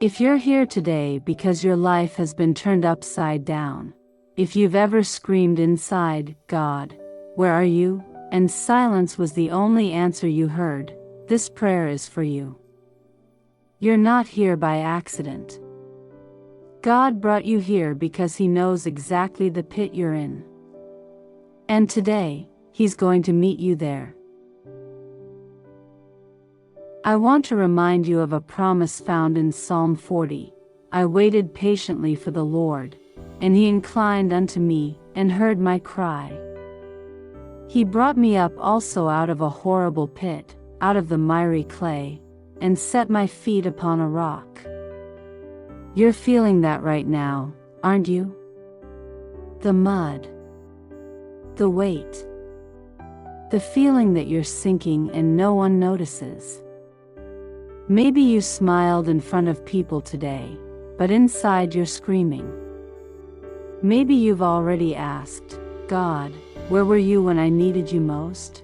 If you're here today because your life has been turned upside down, if you've ever screamed inside, "God, where are you?" and silence was the only answer you heard, this prayer is for you. You're not here by accident. God brought you here because He knows exactly the pit you're in. And today, He's going to meet you there. I want to remind you of a promise found in Psalm 40. I waited patiently for the Lord, and He inclined unto me, and heard my cry. He brought me up also out of a horrible pit, out of the miry clay, and set my feet upon a rock. You're feeling that right now, aren't you? The mud. The weight. The feeling that you're sinking and no one notices. Maybe you smiled in front of people today, but inside you're screaming. Maybe you've already asked, "God, where were you when I needed you most?"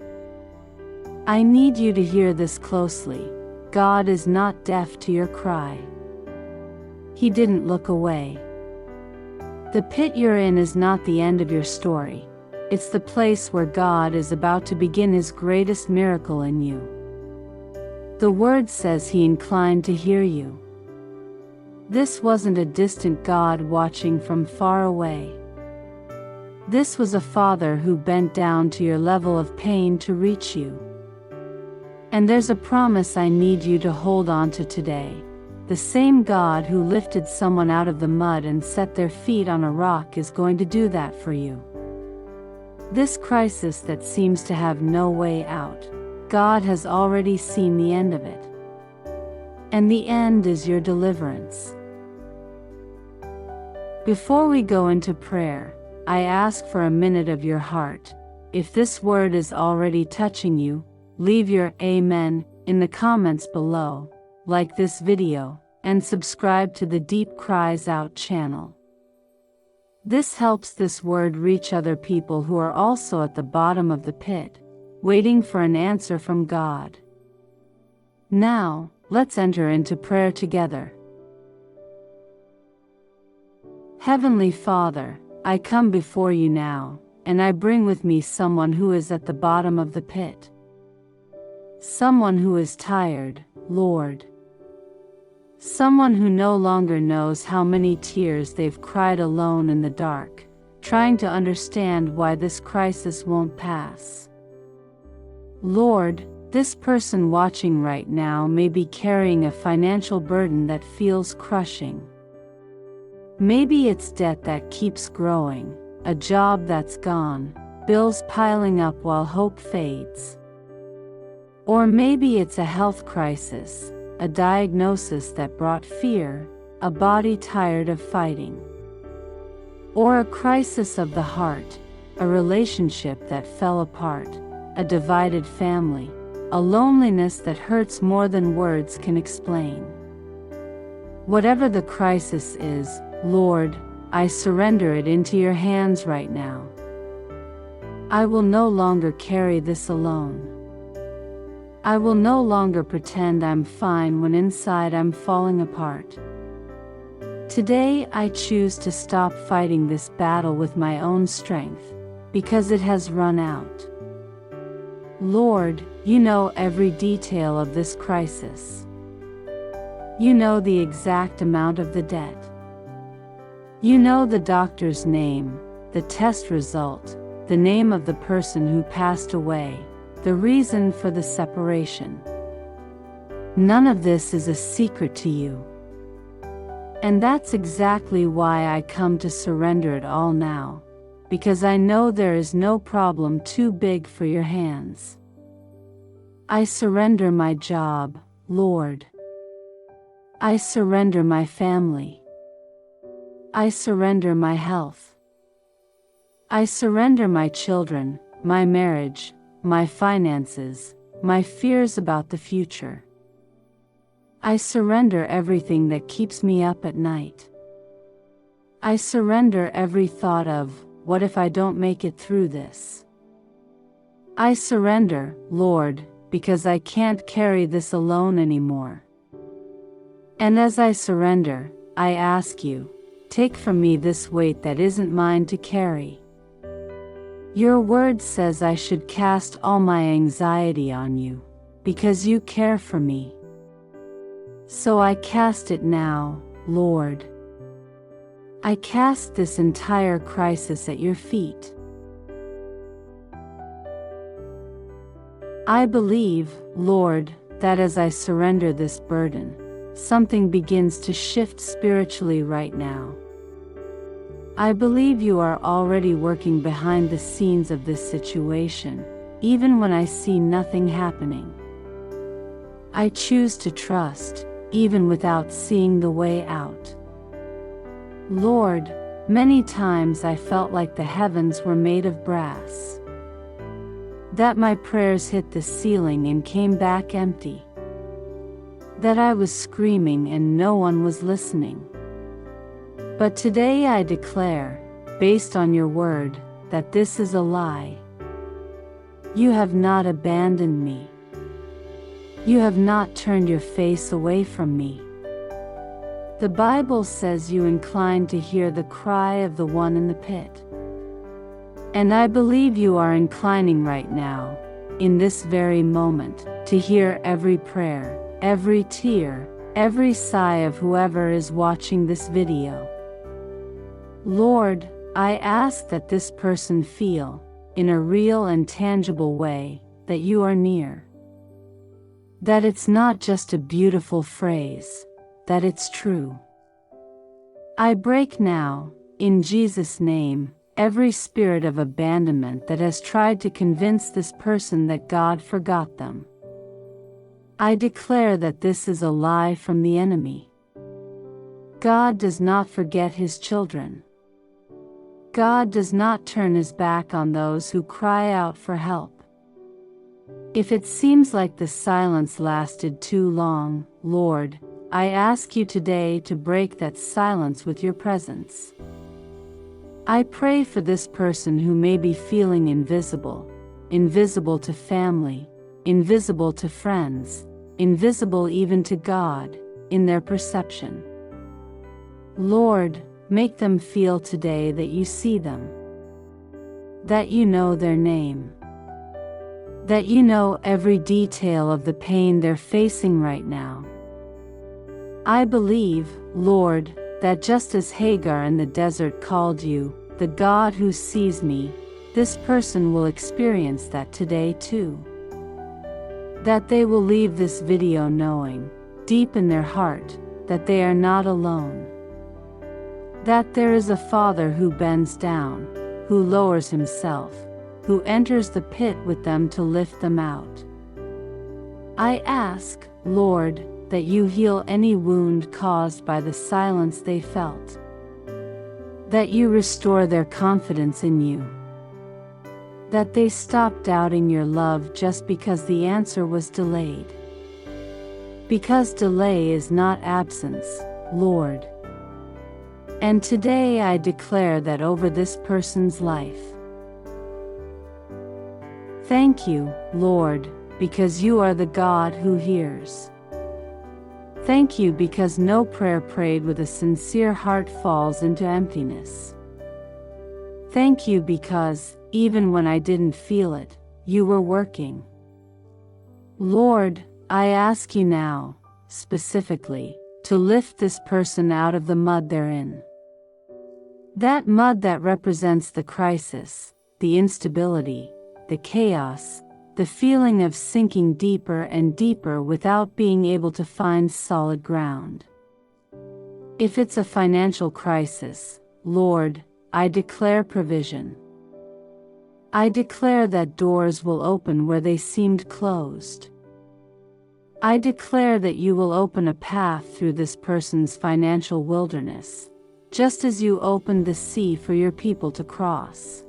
I need you to hear this closely. God is not deaf to your cry. He didn't look away. The pit you're in is not the end of your story. It's the place where God is about to begin His greatest miracle in you. The Word says He inclined to hear you. This wasn't a distant God watching from far away. This was a Father who bent down to your level of pain to reach you. And there's a promise I need you to hold on to today. The same God who lifted someone out of the mud and set their feet on a rock is going to do that for you. This crisis that seems to have no way out, God has already seen the end of it. And the end is your deliverance. Before we go into prayer, I ask for a minute of your heart. If this word is already touching you, leave your amen in the comments below, like this video, and subscribe to the Deep Cries Out channel. This helps this word reach other people who are also at the bottom of the pit, waiting for an answer from God. Now, let's enter into prayer together. Heavenly Father, I come before you now, and I bring with me someone who is at the bottom of the pit. Someone who is tired, Lord. Someone who no longer knows how many tears they've cried alone in the dark, trying to understand why this crisis won't pass. Lord, this person watching right now may be carrying a financial burden that feels crushing. Maybe it's debt that keeps growing, a job that's gone, bills piling up while hope fades. Or maybe it's a health crisis, a diagnosis that brought fear, a body tired of fighting. Or a crisis of the heart, a relationship that fell apart, a divided family, a loneliness that hurts more than words can explain. Whatever the crisis is, Lord, I surrender it into your hands right now. I will no longer carry this alone. I will no longer pretend I'm fine when inside I'm falling apart. Today I choose to stop fighting this battle with my own strength, because it has run out. Lord, you know every detail of this crisis. You know the exact amount of the debt. You know the doctor's name, the test result, the name of the person who passed away, the reason for the separation. None of this is a secret to you. And that's exactly why I come to surrender it all now, because I know there is no problem too big for your hands. I surrender my job, Lord. I surrender my family. I surrender my health. I surrender my children, my marriage, my finances, my fears about the future. I surrender everything that keeps me up at night. I surrender every thought of, what if I don't make it through this? I surrender, Lord, because I can't carry this alone anymore. And as I surrender, I ask you, take from me this weight that isn't mine to carry. Your word says I should cast all my anxiety on you, because you care for me. So I cast it now, Lord. I cast this entire crisis at your feet. I believe, Lord, that as I surrender this burden, something begins to shift spiritually right now. I believe you are already working behind the scenes of this situation, even when I see nothing happening. I choose to trust, even without seeing the way out. Lord, many times I felt like the heavens were made of brass. That my prayers hit the ceiling and came back empty. That I was screaming and no one was listening. But today I declare, based on your word, that this is a lie. You have not abandoned me. You have not turned your face away from me. The Bible says you incline to hear the cry of the one in the pit. And I believe you are inclining right now, in this very moment, to hear every prayer, every tear, every sigh of whoever is watching this video. Lord, I ask that this person feel, in a real and tangible way, that you are near. That it's not just a beautiful phrase, that it's true. I break now, in Jesus' name, every spirit of abandonment that has tried to convince this person that God forgot them. I declare that this is a lie from the enemy. God does not forget his children. God does not turn his back on those who cry out for help. If it seems like the silence lasted too long, Lord, I ask you today to break that silence with your presence. I pray for this person who may be feeling invisible, invisible to family, invisible to friends, invisible even to God, in their perception. Lord, make them feel today that you see them, that you know their name, that you know every detail of the pain they're facing right now. I believe, Lord, that just as Hagar in the desert called you, the God who sees me, this person will experience that today too. That they will leave this video knowing, deep in their heart, that they are not alone. That there is a Father who bends down, who lowers himself, who enters the pit with them to lift them out. I ask, Lord, that you heal any wound caused by the silence they felt. That you restore their confidence in you. That they stop doubting your love just because the answer was delayed. Because delay is not absence, Lord. And today I declare that over this person's life. Thank you, Lord, because you are the God who hears. Thank you because no prayer prayed with a sincere heart falls into emptiness. Thank you because, even when I didn't feel it, you were working. Lord, I ask you now, specifically, to lift this person out of the mud they're in. That mud that represents the crisis, the instability, the chaos, the feeling of sinking deeper and deeper without being able to find solid ground. If it's a financial crisis, Lord, I declare provision. I declare that doors will open where they seemed closed. I declare that you will open a path through this person's financial wilderness, just as you opened the sea for your people to cross.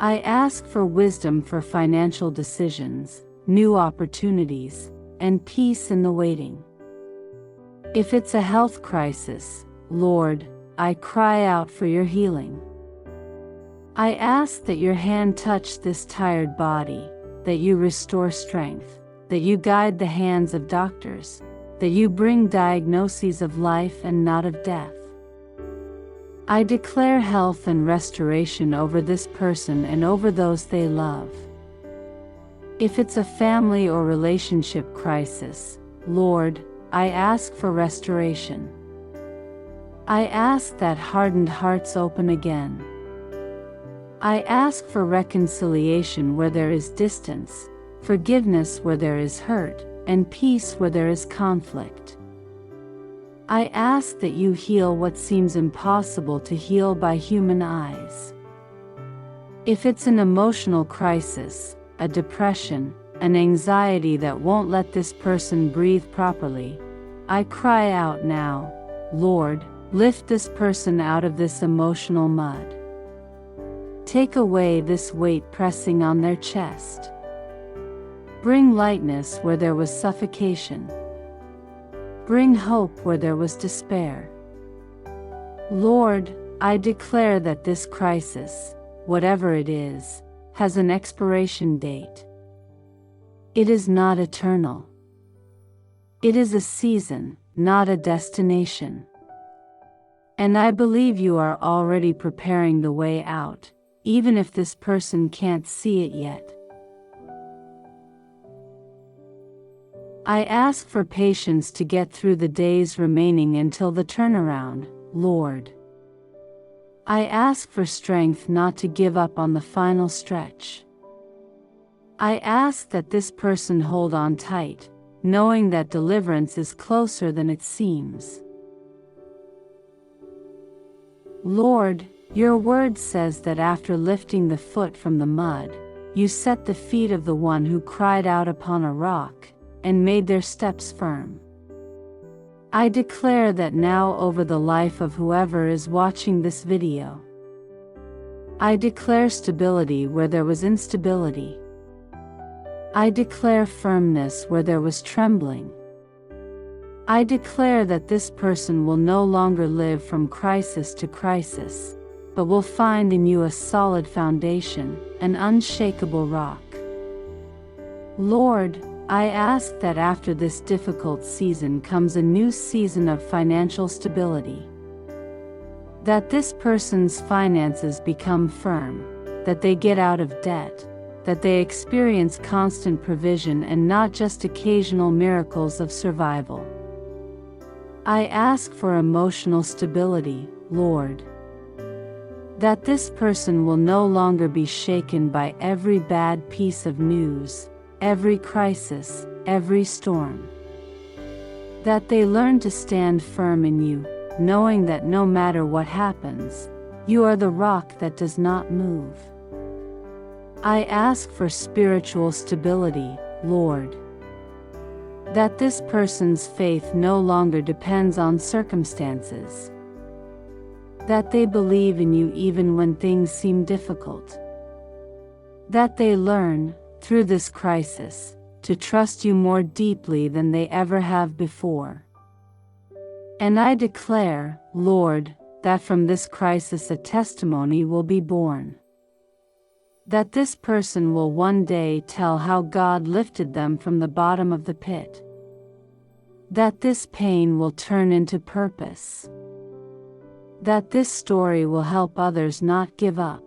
I ask for wisdom for financial decisions, new opportunities, and peace in the waiting. If it's a health crisis, Lord, I cry out for your healing. I ask that your hand touch this tired body, that you restore strength, that you guide the hands of doctors, that you bring diagnoses of life and not of death. I declare health and restoration over this person and over those they love. If it's a family or relationship crisis, Lord, I ask for restoration. I ask that hardened hearts open again. I ask for reconciliation where there is distance, forgiveness where there is hurt, and peace where there is conflict. I ask that you heal what seems impossible to heal by human eyes. If it's an emotional crisis, a depression, an anxiety that won't let this person breathe properly, I cry out now, Lord, lift this person out of this emotional mud. Take away this weight pressing on their chest. Bring lightness where there was suffocation. Bring hope where there was despair. Lord, I declare that this crisis, whatever it is, has an expiration date. It is not eternal. It is a season, not a destination. And I believe you are already preparing the way out, even if this person can't see it yet. I ask for patience to get through the days remaining until the turnaround, Lord. I ask for strength not to give up on the final stretch. I ask that this person hold on tight, knowing that deliverance is closer than it seems. Lord, your word says that after lifting the foot from the mud, you set the feet of the one who cried out upon a rock, and made their steps firm. I declare that now over the life of whoever is watching this video. I declare stability where there was instability. I declare firmness where there was trembling. I declare that this person will no longer live from crisis to crisis, but will find in you a solid foundation, an unshakable rock. Lord, I ask that after this difficult season comes a new season of financial stability. That this person's finances become firm, that they get out of debt, that they experience constant provision and not just occasional miracles of survival. I ask for emotional stability, Lord. That this person will no longer be shaken by every bad piece of news, every crisis, every storm. That they learn to stand firm in you, knowing that no matter what happens, you are the rock that does not move. I ask for spiritual stability, Lord. That this person's faith no longer depends on circumstances. That they believe in you even when things seem difficult. That they learn, through this crisis, to trust you more deeply than they ever have before. And I declare, Lord, that from this crisis a testimony will be born. That this person will one day tell how God lifted them from the bottom of the pit. That this pain will turn into purpose. That this story will help others not give up.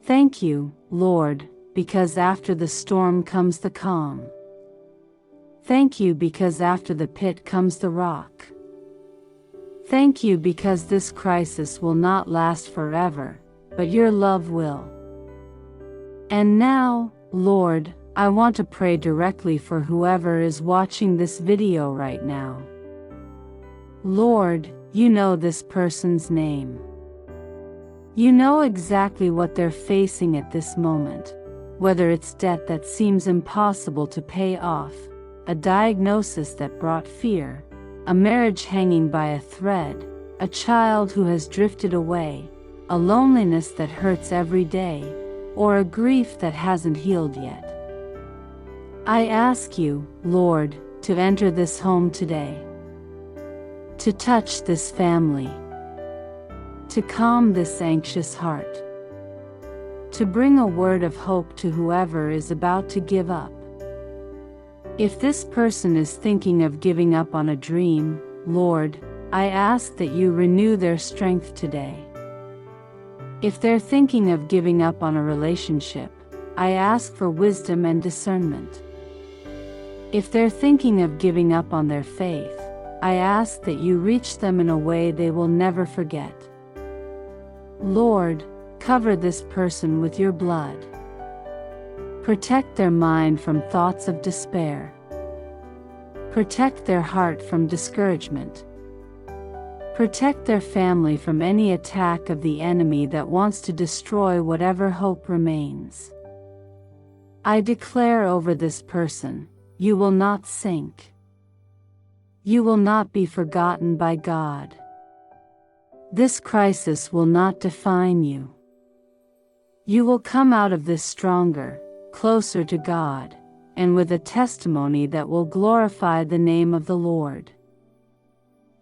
Thank you, Lord, because after the storm comes the calm. Thank you because after the pit comes the rock. Thank you because this crisis will not last forever, but your love will. And now, Lord, I want to pray directly for whoever is watching this video right now. Lord, you know this person's name. You know exactly what they're facing at this moment, whether it's debt that seems impossible to pay off, a diagnosis that brought fear, a marriage hanging by a thread, a child who has drifted away, a loneliness that hurts every day, or a grief that hasn't healed yet. I ask you, Lord, to enter this home today, to touch this family, to calm this anxious heart, to bring a word of hope to whoever is about to give up. If this person is thinking of giving up on a dream, Lord, I ask that you renew their strength today. If they're thinking of giving up on a relationship, I ask for wisdom and discernment. If they're thinking of giving up on their faith, I ask that you reach them in a way they will never forget. Lord, cover this person with your blood. Protect their mind from thoughts of despair. Protect their heart from discouragement. Protect their family from any attack of the enemy that wants to destroy whatever hope remains. I declare over this person, you will not sink. You will not be forgotten by God. This crisis will not define you. You will come out of this stronger, closer to God, and with a testimony that will glorify the name of the Lord.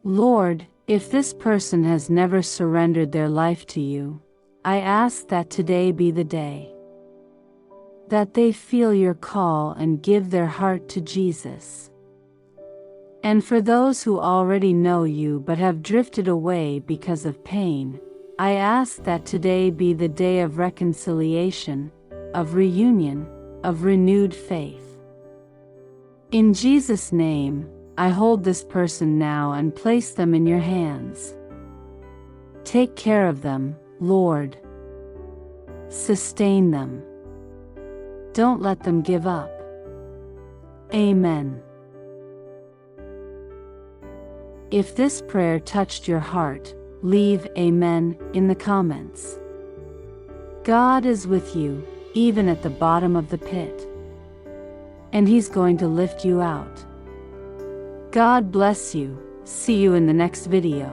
Lord, if this person has never surrendered their life to you, I ask that today be the day. That they feel your call and give their heart to Jesus. And for those who already know you but have drifted away because of pain, I ask that today be the day of reconciliation, of reunion, of renewed faith. In Jesus' name, I hold this person now and place them in your hands. Take care of them, Lord. Sustain them. Don't let them give up. Amen. If this prayer touched your heart, leave Amen in the comments. God is with you, even at the bottom of the pit. And He's going to lift you out. God bless you. See you in the next video.